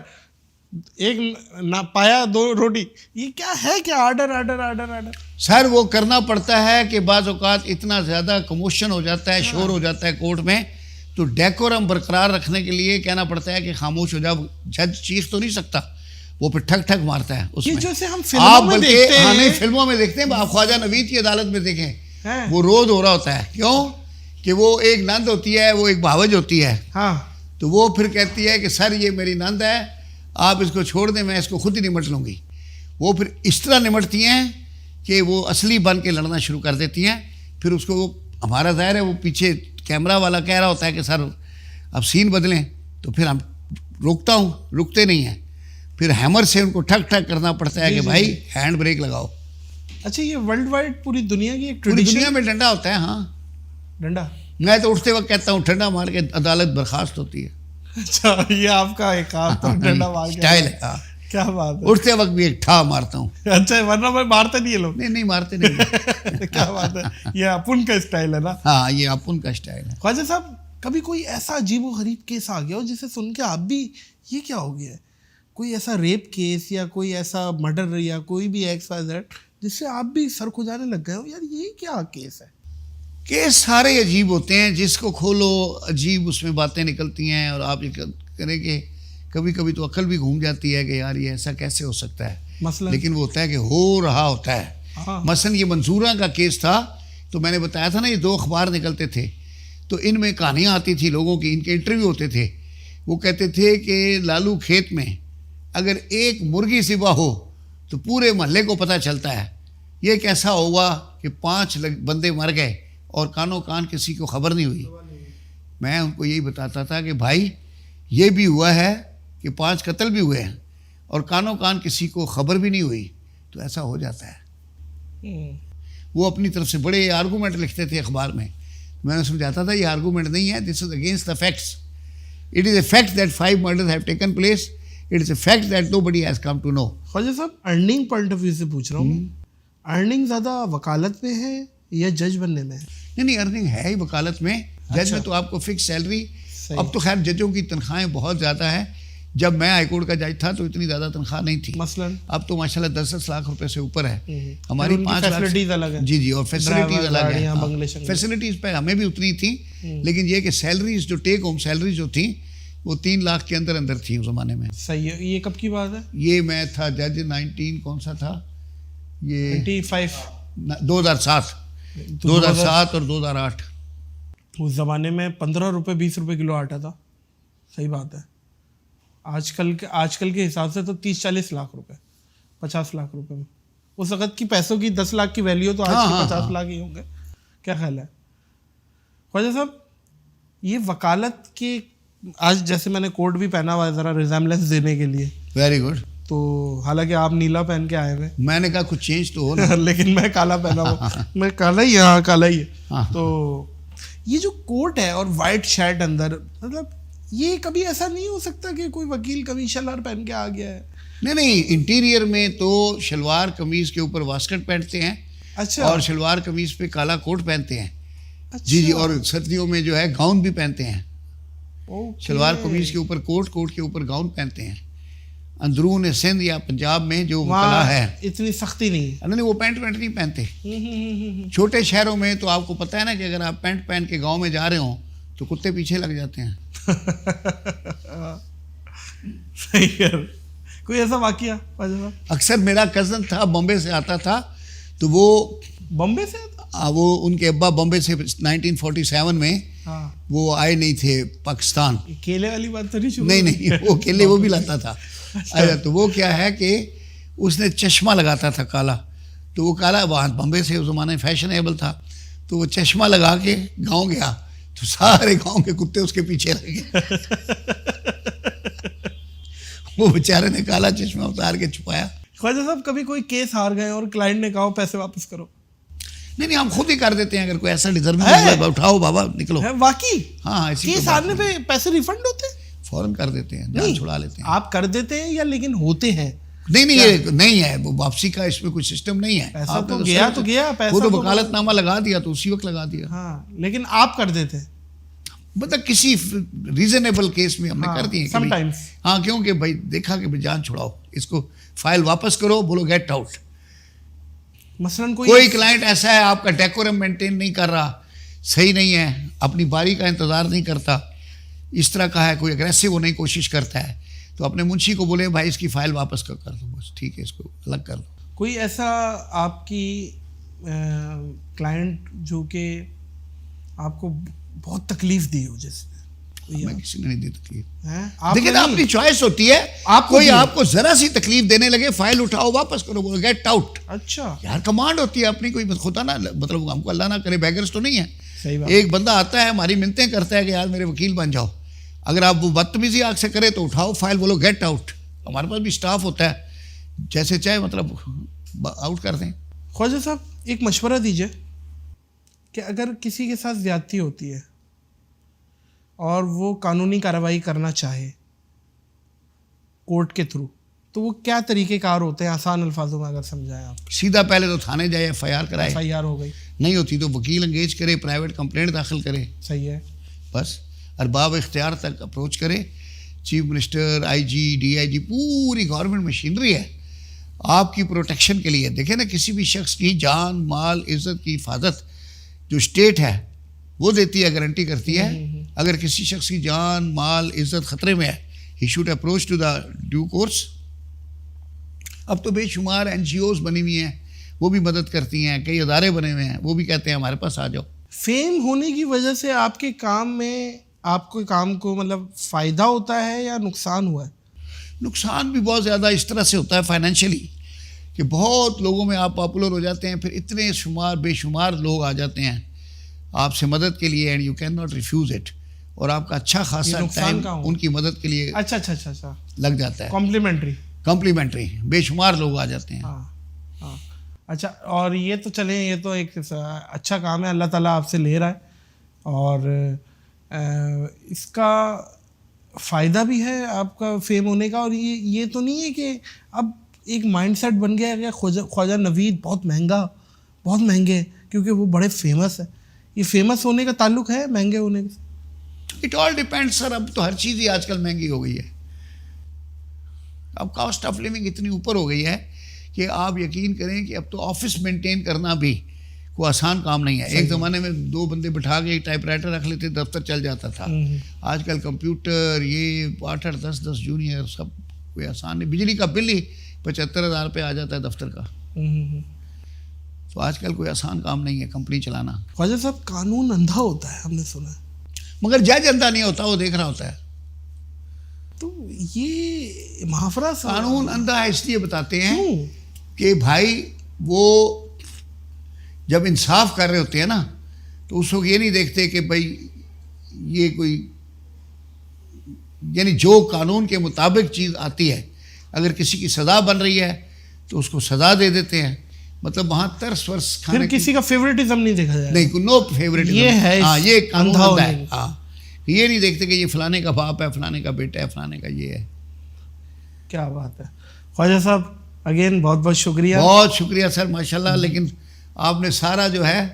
ایک نہ پایا 2 روٹی، یہ کیا ہے؟ کیا آرڈر آرڈر آرڈر آرڈر؟ سر وہ کرنا پڑتا ہے کہ بعض اوقات اتنا زیادہ کموشن ہو جاتا ہے، شور ہو جاتا ہے کورٹ میں، تو ڈیکورم برقرار رکھنے کے لیے کہنا پڑتا ہے کہ خاموش ہو جاؤ. جج چیخ تو نہیں سکتا، وہ پھر ٹھک ٹھک مارتا ہے اس میں. جیسے ہم فلموں میں دیکھتے ہیں. ہاں نہیں، فلموں میں دیکھتے ہیں. آپ خواجہ نوید کی عدالت میں دیکھیں، وہ روز ہو رہا ہوتا ہے. کیوں کہ وہ ایک نند ہوتی ہے، وہ ایک بھاوج ہوتی ہے. ہاں. تو وہ پھر کہتی ہے کہ سر یہ میری نند ہے، آپ اس کو چھوڑ دیں، میں اس کو خود ہی نمٹ لوں گی. وہ پھر اس طرح نمٹتی ہیں کہ وہ اصلی بن کے لڑنا شروع کر دیتی ہیں. پھر اس کو وہ ہمارا ظاہر ہے وہ پیچھے کیمرہ والا کہہ رہا ہوتا ہے کہ سر اب سین بدلیں، تو پھر ہم روکتا ہوں، رکتے نہیں ہیں. پھر ہیمر سے ان کو ٹھک ٹھک کرنا پڑتا ہے کہ بھائی ہینڈ بریک لگاؤ. اچھا، یہ ورلڈ وائڈ پوری دنیا کی ایک پوری دنیا میں ڈنڈا ہوتا ہے. ہاں، ڈنڈا. میں تو اٹھتے وقت کہتا ہوں ٹھنڈا مار کے عدالت برخاست ہوتی ہے. اچھا، یہ آپ کا ایک ڈنڈا مار کے اسٹائل ہے. کیا بات ہے. اٹھتے وقت بھی ایک ٹھا مارتا ہوں. اچھا، ورنہ میں مارتے نہیں یہ لوگ. نہیں مارتے نہیں. کیا بات ہے، یہ اپن کا اسٹائل ہے نا. ہاں، یہ اپن کا اسٹائل ہے. خواجہ صاحب کبھی کوئی ایسا عجیب و غریب کیس آ گیا ہو جسے سن کے آپ بھی یہ کیا ہو گیا ہے؟ کوئی ایسا ریپ کیس یا کوئی ایسا مرڈر یا کوئی بھی ایکس وائی زیڈ جس سے آپ بھی سر کھجانے لگ گئے ہو یار یہ کیا کیس ہے؟ کیس سارے عجیب ہوتے ہیں، جس کو کھولو عجیب اس میں باتیں نکلتی ہیں. اور آپ یہ کریں کہ کبھی کبھی تو عقل بھی گھوم جاتی ہے کہ یار یہ ایسا کیسے ہو سکتا ہے. مثلا لیکن وہ ہوتا ہے کہ ہو رہا ہوتا ہے. مثلا یہ منصورہ کا کیس تھا تو میں نے بتایا تھا نا یہ 2 اخبار نکلتے تھے، تو ان میں کہانیاں آتی تھی لوگوں کی، ان کے انٹرویو ہوتے تھے. وہ کہتے تھے کہ لالو کھیت میں اگر ایک مرغی ذبح ہو تو پورے محلے کو پتہ چلتا ہے. یہ کیسا ہوا کہ 5 بندے مر گئے اور کانوں کان کسی کو خبر نہیں ہوئی. میں ان کو یہی بتاتا تھا کہ بھائی یہ بھی ہوا ہے کہ 5 قتل بھی ہوئے ہیں اور کانوں کان کسی کو خبر بھی نہیں ہوئی. تو ایسا ہو جاتا ہے. وہ اپنی طرف سے بڑے آرگومنٹ لکھتے تھے اخبار میں. میں نے سمجھاتا تھا یہ آرگومنٹ نہیں ہے, this is against the facts. It is a fact that 5 murders have taken place. It is a fact that nobody has come to know. خواجہ صاحب ارننگ پوائنٹ آف ویو سے پوچھ رہا ہوں, ارننگ زیادہ وکالت میں ہے یا جج بننے میں ہے؟ نہیں ارننگ ہے ہی وکالت میں. جج میں تو آپ کو فکس سیلری. اب تو خیر ججوں کی تنخواہیں بہت زیادہ ہیں. جب میں ہائی کورٹ کا جج تھا تو اتنی زیادہ تنخواہ نہیں تھی. مثلاً اب تو ماشاءاللہ 10 لاکھ روپے سے اوپر ہے. ہماری 5 فیسلٹیز الگ ہیں. جی اور فیسلٹیز الگ ہیں. فیسلٹیز پہ ہمیں بھی اتنی تھی, لیکن یہ کہ سیلریز جو ٹیک ہوم سیلریز جو تھیں وہ 3 لاکھ کے اندر تھی اس زمانے میں. صحیح ہے. یہ کب کی بات ہے؟ یہ میں تھا جج 19 کون سا تھا یہ 25 2007 اور 2008. اس زمانے میں 15 روپے 20 روپے کلو آٹا تھا. صحیح بات ہے. آج کل کے حساب سے تو 30-40 لاکھ روپے 50 لاکھ روپے میں. اس وقت کی پیسوں کی 10 لاکھ کی ویلیو تو آج کی 50 لاکھ ہی ہوں گے. کیا خیال ہے خواجہ صاحب؟ یہ وکالت کے آج جیسے میں نے کوٹ بھی پہنا ہوا ہے ذرا ریزیمبلنس دینے کے لیے. Very good. تو حالانکہ آپ نیلا پہن کے آئے ہوئے, میں نے کہا کچھ چینج تو ہو نا. لیکن میں کالا پہنا ہوا. میں کالا ہی, ہاں کالا ہی ہے. تو یہ جو کوٹ ہے اور وائٹ شرٹ اندر, مطلب یہ کبھی ایسا نہیں ہو سکتا کہ کوئی وکیل قمیص شلوار پہن کے آ گیا ہے؟ نہیں انٹیریئر میں تو شلوار قمیض کے اوپر واسکٹ پہنتے ہیں. اچھا. اور شلوار قمیض پہ کالا کوٹ پہنتے ہیں. جی اور سردیوں میں جو ہے گاؤن بھی پہنتے ہیں. شلوار قمیض کے اوپر کوٹ, کوٹ کے اوپر گاؤن پہنتے ہیں. اندرون سندھ یا پنجاب میں جو وکلا ہے اتنی سختی نہیں, وہ پینٹ نہیں پہنتے. چھوٹے شہروں میں تو آپ کو پتہ ہے نا کہ اگر آپ پینٹ پہن کے گاؤں میں جا رہے ہوں تو کتے پیچھے لگ جاتے ہیں. صحیح ہے. کوئی ایسا واقعہ؟ اکثر میرا کزن تھا بمبے سے آتا تھا, تو وہ بمبے سے آتا, وہ ان کے ابا بمبے سے 1947 میں وہ آئے نہیں تھے پاکستان. کیلے والی بات تو نہیں؟ نہیں وہ کیلے وہ بھی لاتا تھا. تو وہ کیا ہے کہ اس نے چشمہ لگاتا تھا کالا. تو وہ کالا وہاں بمبے سے اس زمانے فیشنیبل تھا, تو وہ چشمہ لگا کے گاؤں گیا تو سارے گاؤں کے کتے اس کے پیچھے رہ گئے. وہ بیچارے نے کالا چشمہ اتار کے چھپایا. خواجہ صاحب کبھی کوئی کیس ہار گئے اور کلائنٹ نے کہا پیسے واپس کرو؟ نہیں ہم خود ہی کر دیتے ہیں. اگر کوئی ایسا ڈیزرو اٹھاؤ بابا نکلو. واقعی؟ ہاں کیس ہارنے پہ پیسے ریفنڈ ہوتے ہیں؟ فوراً کر دیتے ہیں, جان چھڑا لیتے ہیں. آپ کر دیتے ہیں یا لیکن ہوتے ہیں؟ نہیں یہ نہیں ہے, وہ واپسی کا اس میں کوئی سسٹم نہیں ہے. پیسہ تو گیا تو گیا, وہ تو وکالت نامہ لگا دیا تو اسی وقت لگا دیا. ہاں لیکن آپ کر دیتے ہیں مطلب کسی ریزنیبل کیس میں ہم نے کر دیے سم ٹائمز. ہاں کیونکہ بھائی دیکھا کہ جان چھڑاؤ, اس کو فائل واپس کرو, بولو گیٹ آؤٹ. مثلاً کوئی کلائنٹ ایسا ہے آپ کا ڈیکورم مینٹین نہیں کر رہا, صحیح نہیں ہے, اپنی باری کا انتظار نہیں کرتا, اس طرح کا ہے, کوئی اگریسو ہونے کی کوشش کرتا ہے, تو اپنے منشی کو بولے بھائی اس کی فائل واپس کر دو, بس ٹھیک ہے اس کو الگ کر دو. کوئی ایسا آپ کی کلائنٹ جو کہ آپ کو بہت تکلیف دی ہو؟ جیسے میں کسی نے نہیں دی تکلیف. دیکھیں نا اپنی چوائس ہوتی ہے, کوئی آپ کو ذرا سی تکلیف دینے لگے فائل اٹھاؤ واپس کرو, بولو گیٹ آؤٹ. اچھا یار کمانڈ ہوتی ہے اپنی, کوئی خدا نا مطلب ہم کو اللہ نہ کرے بیگرز تو نہیں ہے. صحیح بات. ایک بندہ آتا ہے ہماری منتیں کرتا ہے کہ یار میرے وکیل بن جاؤ, اگر آپ وہ بدتمیزی آگ سے کرے تو اٹھاؤ فائل, بولو گیٹ آؤٹ. ہمارے پاس بھی اسٹاف ہوتا ہے, جیسے چاہے مطلب آؤٹ کر دیں. خواجہ صاحب ایک مشورہ دیجیے کہ اگر کسی کے ساتھ زیادتی ہوتی ہے اور وہ قانونی کارروائی کرنا چاہے کورٹ کے تھرو, تو وہ کیا طریقہ کار ہوتے ہیں؟ آسان الفاظوں میں اگر سمجھائیں آپ. سیدھا پہلے تو تھانے جائے, ایف آئی آر کرائے. ایف آئی آر ہو گئی, نہیں ہوتی تو وکیل انگیج کرے, پرائیویٹ کمپلینٹ داخل کرے. صحیح ہے. بس ارباب اختیار تک اپروچ کرے. Chief minister, I G, D I G, پوری گورنمنٹ مشینری ہے آپ کی پروٹیکشن کے لیے. دیکھیں نا کسی بھی شخص کی جان مال عزت کی حفاظت جو اسٹیٹ ہے وہ دیتی ہے, گارنٹی کرتی ہے. اگر کسی شخص کی جان مال عزت خطرے میں ہے, he should approach to the due course. اب تو بے شمار این جی اوز بنی ہوئی ہیں, وہ بھی مدد کرتی ہیں. کئی ادارے بنے ہوئے ہیں, وہ بھی کہتے ہیں ہمارے پاس آ جاؤ. فیم ہونے کی وجہ سے آپ کے کام میں آپ کے کام کو مطلب فائدہ ہوتا ہے یا نقصان ہوا ہے؟ نقصان بھی بہت زیادہ اس طرح سے ہوتا ہے فائنینشلی, کہ بہت لوگوں میں آپ پاپولر ہو جاتے ہیں, پھر اتنے بے شمار لوگ آ جاتے ہیں آپ سے مدد کے لیے, and you can not refuse it, اور آپ کا اچھا خاصا ٹائم ان کی مدد کے لیے اچھا لگ جاتا ہے. کمپلیمنٹری بے شمار لوگ آ جاتے ہیں. ہاں. اچھا, اور یہ تو چلیں, یہ تو ایک اچھا کام ہے, اللہ تعالیٰ آپ سے لے رہا ہے, اور اس کا فائدہ بھی ہے آپ کا فیم ہونے کا. اور یہ تو نہیں ہے کہ اب ایک مائنڈ سیٹ بن گیا ہے کہ خواجہ نوید بہت مہنگے ہیں کیونکہ وہ بڑے فیمس ہیں. یہ فیمس ہونے کا تعلق ہے مہنگے ہونے کا؟ اٹ آل ڈیپینڈ سر. اب تو ہر چیز ہی آج کل مہنگی ہو گئی ہے. اب کاسٹ آف لیونگ اتنی اوپر ہو گئی ہے کہ آپ یقین کریں کہ اب تو آفس مینٹین کرنا بھی کوئی آسان کام نہیں ہے. ایک زمانے میں 2 بندے بٹھا کے ایک ٹائپ رائٹر رکھ لیتے, دفتر چل جاتا تھا. آج کل کمپیوٹر, یہ 8-10 جونیئر, سب کوئی آسان نہیں. بجلی کا بل ہی 75,000 روپے آ جاتا ہے دفتر کا. تو آج کل کوئی آسان کام نہیں ہے کمپنی چلانا. خواجہ صاحب, قانون اندھا ہوتا ہے ہم نے سنا ہے, مگر جج اندھا نہیں ہوتا, وہ دیکھ رہا ہوتا ہے. تو یہ محاورہ قانون اندھا ہے اس لیے بتاتے ہیں کہ بھائی وہ جب انصاف کر رہے ہوتے ہیں نا, تو اس وقت یہ نہیں دیکھتے کہ بھائی یہ کوئی, یعنی جو قانون کے مطابق چیز آتی ہے, اگر کسی کی سزا بن رہی ہے تو اس کو سزا دے دیتے ہیں. مطلب وہاں ترس ورس کھانے, پھر کسی کا فیوریٹزم نہیں دیکھا جائے. نہیں, نو فیوریٹزم. یہ ہے, ہاں, یہ قانون اندھا ہے. ہاں, یہ نہیں دیکھتے کہ یہ فلانے کا باپ ہے, فلانے کا بیٹا ہے, فلانے کا یہ ہے. کیا بات ہے خواجہ صاحب, اگین بہت بہت شکریہ. بہت شکریہ سر, ماشاءاللہ. لیکن آپ نے سارا جو ہے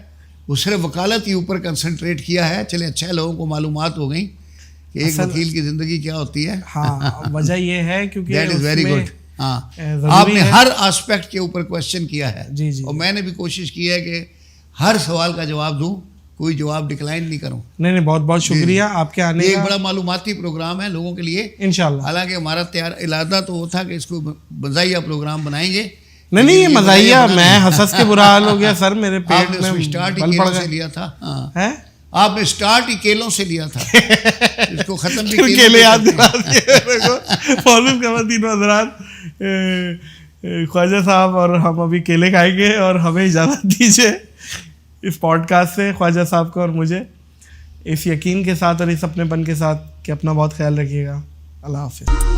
وہ صرف وکالت ہی اوپر کنسنٹریٹ کیا ہے. چلے اچھا ہے, لوگوں کو معلومات ہو گئیں کہ ایک وکیل کی زندگی کیا ہوتی ہے. ہاں, وجہ یہ ہے کیونکہ دیٹ از ویری گڈ. ہاں, آپ نے ہر آسپیکٹ کے اوپر کوشچن کیا ہے. جی, اور میں نے بھی کوشش کی ہے کہ ہر سوال کا جواب دوں, کوئی جواب ڈکلائن نہیں کروں. نہیں, بہت بہت شکریہ آپ کے آنے کا. ایک بڑا معلوماتی پروگرام ہے لوگوں کے لیے انشاءاللہ. حالانکہ ہمارا ارادہ تو وہ تھا کہ اس کو مزاحیہ پروگرام بنائیں گے. نہیں, یہ مزاحیہ, میں ہنس کے برا حال ہو گیا سر, میرے پیٹ میں اسٹارٹ ہی کیلوں سے لیا تھا. ہاں, آپ نے اسٹارٹ ہی کیلوں سے لیا تھا, اس کو ختم بھی کیلے یاد کرا دیے. خواتین و حضرات, خواجہ صاحب اور ہم ابھی کیلے کھائیں گے, اور ہمیں اجازت دیجیے اس پوڈ کاسٹ سے, خواجہ صاحب کو اور مجھے, اس یقین کے ساتھ اور اس اپنے پن کے ساتھ کہ اپنا بہت خیال رکھیے گا. اللہ حافظ.